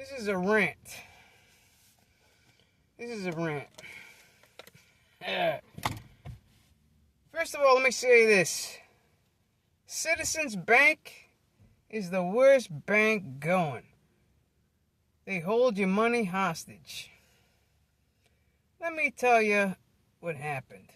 This is a rant. This is a rant. First of all, let me say this. Citizens Bank is the worst bank going. They hold your money hostage. Let me tell you what happened.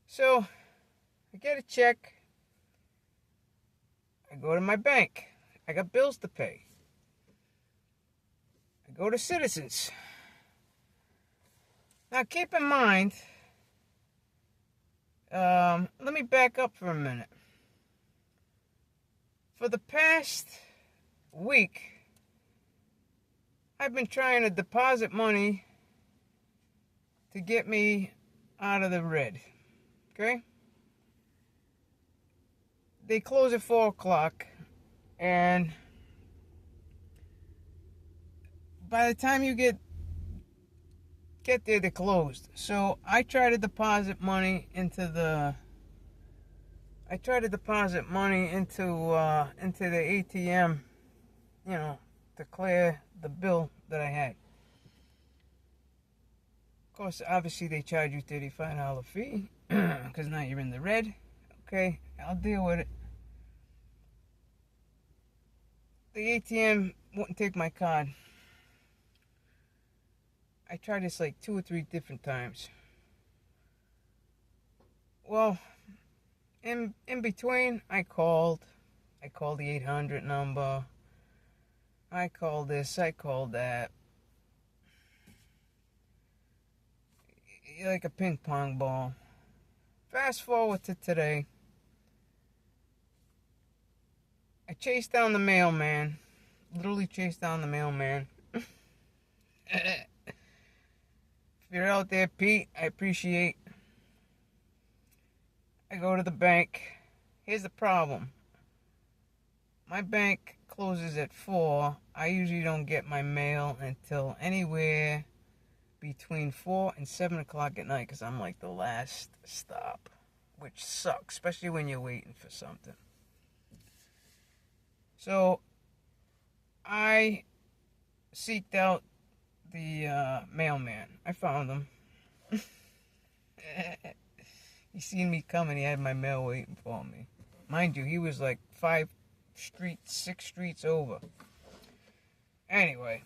So, I get a check. I go to my bank. I got bills to pay. I go to Citizens. Now, keep in mind, let me back up for a minute. For the past week, I've been trying to deposit money to get me out of the red. Okay? They close at 4 o'clock, and by the time you get there, they're closed. So I try to deposit money into the ATM, to clear the bill that I had. Of course, obviously they charge you $35 fee because now you're in the red. Okay, I'll deal with it. The ATM wouldn't take my card. I tried this like 2 or 3 different times. Well, in between, I called the 800 number. I called this, I called that. Like a ping pong ball. Fast forward to today. I chased down the mailman. Literally chased down the mailman. If you're out there, Pete, I appreciate. I go to the bank. Here's the problem. My bank closes at 4. I usually don't get my mail until anywhere between 4 and 7 o'clock at night because I'm like the last stop, which sucks, especially when you're waiting for something. So I seeked out the mailman. I found him. He seen me coming. He had my mail waiting for me. Mind you, he was like 6 streets over. Anyway.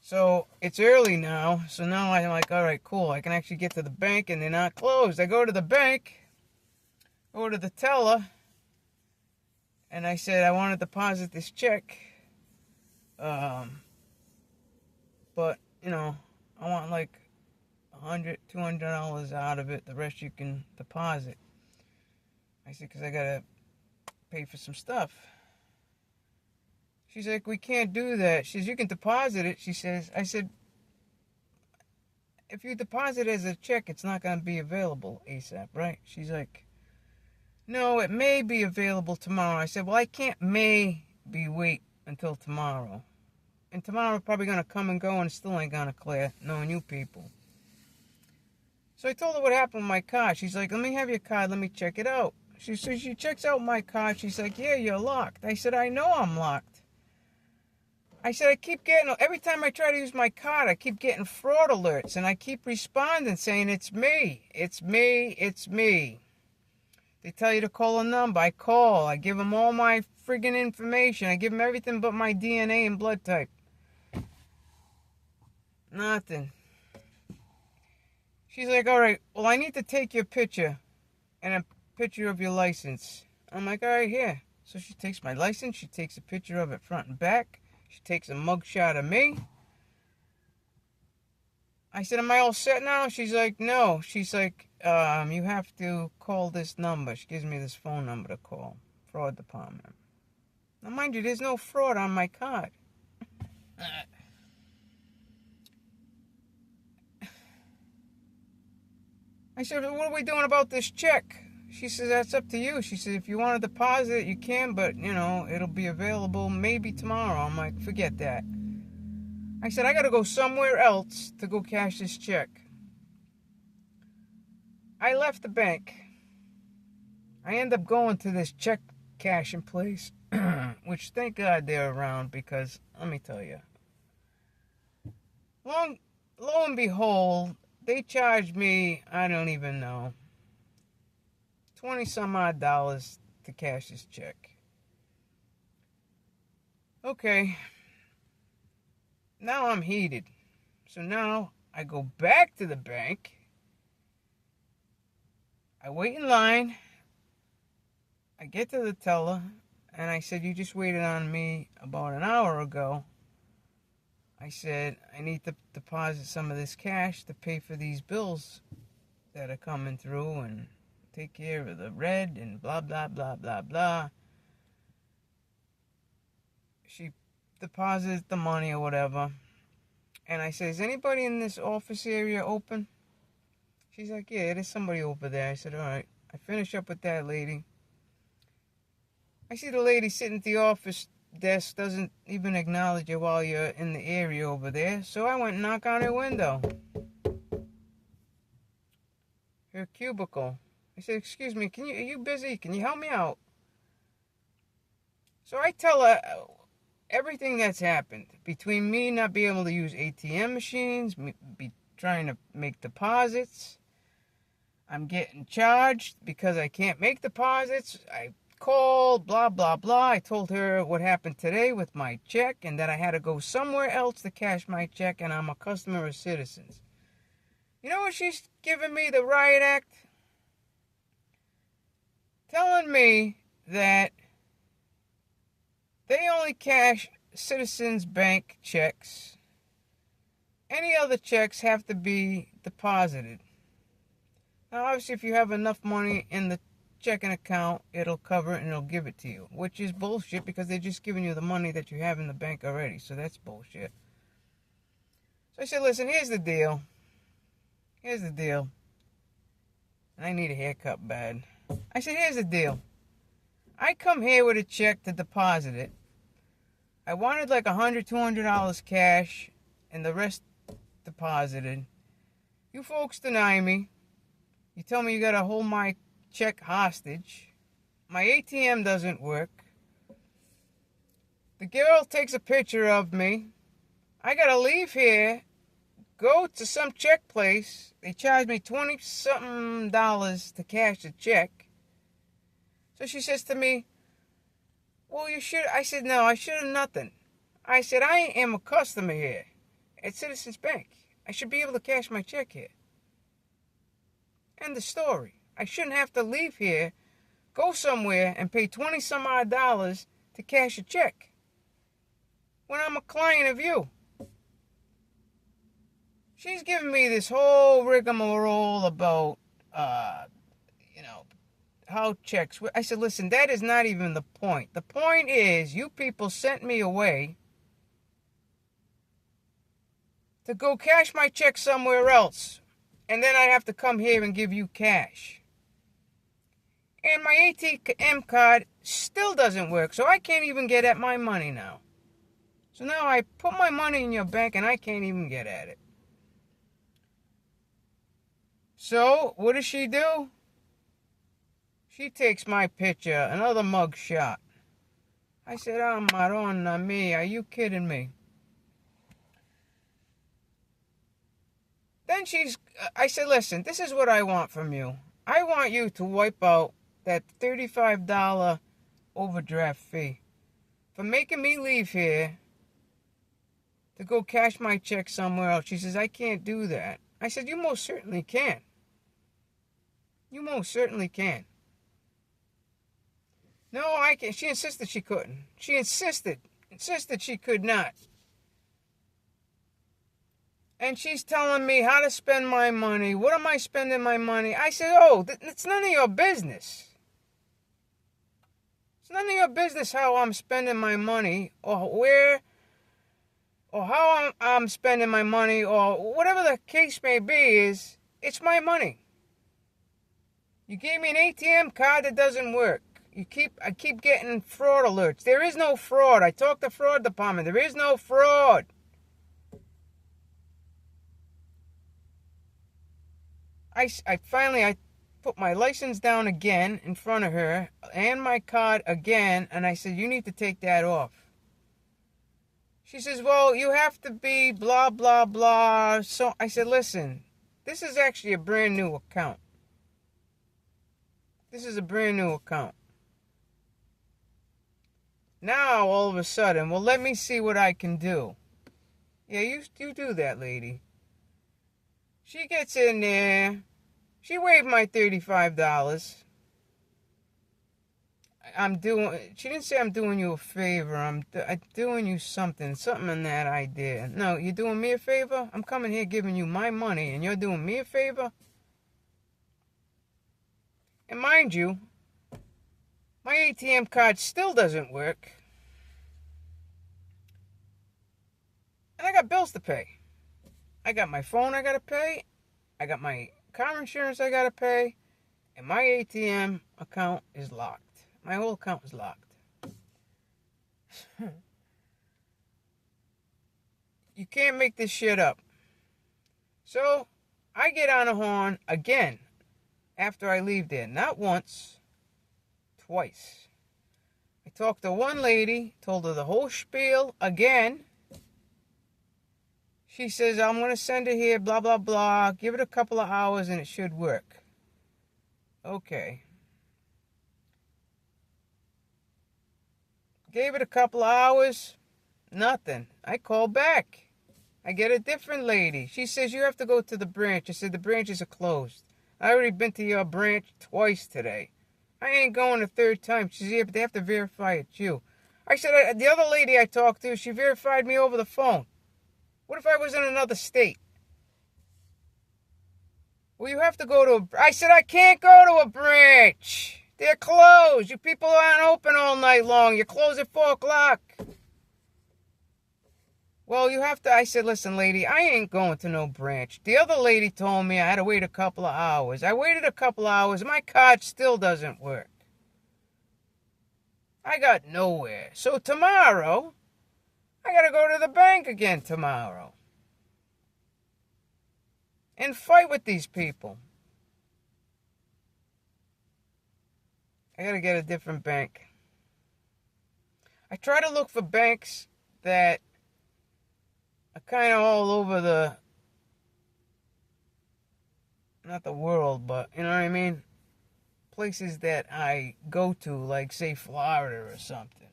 So it's early now. So now I'm like, all right, cool. I can actually get to the bank and they're not closed. I go to the bank. Go to the teller. And I said, I want to deposit this check. But, I want like $100, $200 out of it. The rest you can deposit. I said, because I got to pay for some stuff. She's like, we can't do that. She says, you can deposit it. She says, I said, if you deposit it as a check, it's not going to be available ASAP, right? She's like, no, it may be available tomorrow. I said, well, I can't maybe wait until tomorrow. And tomorrow probably going to come and go and it still ain't going to clear, knowing you people. So I told her what happened with my card. She's like, let me have your card. Let me check it out. She checks out my card. She's like, yeah, you're locked. I said, I know I'm locked. I said, every time I try to use my card, I keep getting fraud alerts. And I keep responding saying, it's me. It's me. It's me. They tell you to call a number. I call. I give them all my friggin' information. I give them everything but my DNA and blood type. Nothing. She's like, all right, well, I need to take your picture and a picture of your license. I'm like, all right, here. So she takes my license. She takes a picture of it front and back. She takes a mugshot of me. I said, am I all set now? She's like, no. She's like, you have to call this number. She gives me this phone number to call. Fraud department. Now, mind you, there's no fraud on my card. I said, what are we doing about this check? She says, that's up to you. She said, if you want to deposit it, you can, but, it'll be available maybe tomorrow. I'm like, forget that. I said, I got to go somewhere else to go cash this check. I left the bank. I end up going to this check cashing place. which thank God they're around, because let me tell you, lo and behold, they charged me, I don't even know, 20 some odd dollars to cash this check. Okay, now I'm heated. So now I go back to the bank. I wait in line. I get to the teller, and I said, you just waited on me about an hour ago. I said, I need to deposit some of this cash to pay for these bills that are coming through and take care of the rent and blah, blah, blah, blah, blah. She deposited the money or whatever. And I said, is anybody in this office area open? She's like, yeah, there's somebody over there. I said, all right. I finish up with that lady. I see the lady sitting at the office desk, doesn't even acknowledge you while you're in the area over there. So I went and knocked on her window. Her cubicle. I said, excuse me, are you busy? Can you help me out? So I tell her everything that's happened. Between me not being able to use ATM machines, me trying to make deposits. I'm getting charged because I can't make deposits. I called, blah, blah, blah. I told her what happened today with my check and that I had to go somewhere else to cash my check, and I'm a customer of Citizens. You know what she's giving me the riot act? Telling me that they only cash Citizens Bank checks. Any other checks have to be deposited. Now, obviously, if you have enough money in the checking account, it'll cover it and it'll give it to you, which is bullshit because they're just giving you the money that you have in the bank already. So that's bullshit. So I said, listen, here's the deal. Here's the deal. And I need a haircut bad. I said, here's the deal. I come here with a check to deposit it. I wanted like $100, $200 cash and the rest deposited. You folks deny me. You tell me you gotta hold my check hostage. My ATM doesn't work. The girl takes a picture of me. I gotta leave here, go to some check place. They charge me $20-something to cash the check. So she says to me, well, you should. I said, no, I should have nothing. I said, I am a customer here at Citizens Bank. I should be able to cash my check here. End of story. I shouldn't have to leave here, go somewhere, and pay 20-some odd dollars to cash a check when I'm a client of you. She's giving me this whole rigmarole about, how checks. I said, listen, that is not even the point. The point is, you people sent me away to go cash my check somewhere else, and then I have to come here and give you cash. And my ATM card still doesn't work, so I can't even get at my money now. So now I put my money in your bank, and I can't even get at it. So, what does she do? She takes my picture, another mug shot. I said, oh, Madonna mia, are you kidding me? Then I said, listen, this is what I want from you. I want you to wipe out that $35 overdraft fee for making me leave here to go cash my check somewhere else. She says, I can't do that. I said, you most certainly can. You most certainly can. No, I can't. She insisted she couldn't. She insisted she could not. And she's telling me how to spend my money. What am I spending my money? I said, oh, it's none of your business. It's none of your business how I'm spending my money or where or how I'm spending my money or whatever the case may be is, it's my money. You gave me an ATM card that doesn't work. I keep getting fraud alerts. There is no fraud. I talked to the fraud department. There is no fraud. I finally put my license down again in front of her and my card again, and I said, you need to take that off. She says, well, you have to be blah, blah, blah. So I said, listen, this is actually a brand new account. This is a brand new account. Now, all of a sudden, well, let me see what I can do. Yeah, you do that, lady. She gets in there. She waived my $35. She didn't say I'm doing you a favor. I'm doing you something in that idea. No, you're doing me a favor? I'm coming here giving you my money, and you're doing me a favor? And mind you, my ATM card still doesn't work. And I got bills to pay. I got my phone I gotta pay. I got my car insurance I gotta pay. And my ATM account is locked. My whole account is locked. You can't make this shit up. So, I get on a horn again after I leave there. Not once, twice. I talked to one lady, told her the whole spiel again. She says, I'm going to send it here, blah, blah, blah. Give it a couple of hours and it should work. Okay. Gave it a couple of hours. Nothing. I call back. I get a different lady. She says, you have to go to the branch. I said, the branches are closed. I already been to your branch twice today. I ain't going a third time. She said, yeah, but they have to verify it's you. I said, the other lady I talked to, she verified me over the phone. What if I was in another state? Well, you have to go to I said, I can't go to a branch. They're closed. You people aren't open all night long. You close at 4 o'clock. Well, you have to. I said, listen, lady, I ain't going to no branch. The other lady told me I had to wait a couple of hours. I waited a couple of hours. My card still doesn't work. I got nowhere. So tomorrow, I got to go to the bank again tomorrow and fight with these people. I got to get a different bank. I try to look for banks that are kind of all over not the world, but, you know what I mean? Places that I go to, like, say, Florida or something.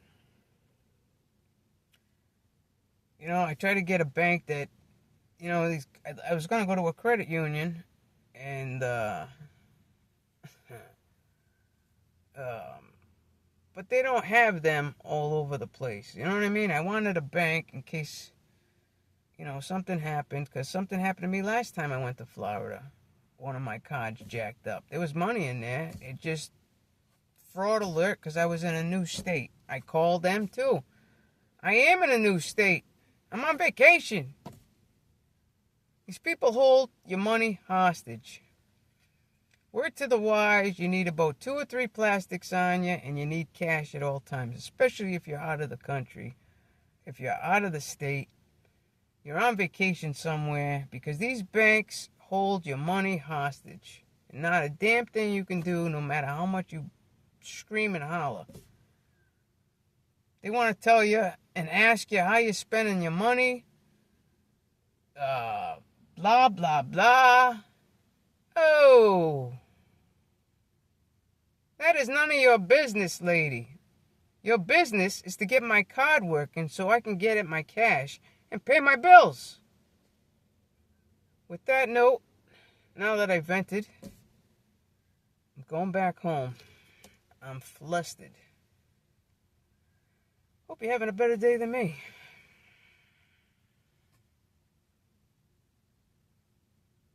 You know, I try to get a bank that, you know, I was going to go to a credit union, and, but they don't have them all over the place. You know what I mean? I wanted a bank in case, you know, something happened, because something happened to me last time I went to Florida. One of my cards jacked up. There was money in there. It just, fraud alert, because I was in a new state. I called them, too. I am in a new state. I'm on vacation. These people hold your money hostage. Word to the wise, you need about 2 or 3 plastics on you, and you need cash at all times, especially if you're out of the country, if you're out of the state, you're on vacation somewhere, because these banks hold your money hostage. And not a damn thing you can do, no matter how much you scream and holler. They want to tell you and ask you how you're spending your money. Blah, blah, blah. Oh. That is none of your business, lady. Your business is to get my card working so I can get at my cash and pay my bills. With that note, now that I vented, I'm going back home. I'm flustered. Hope you're having a better day than me.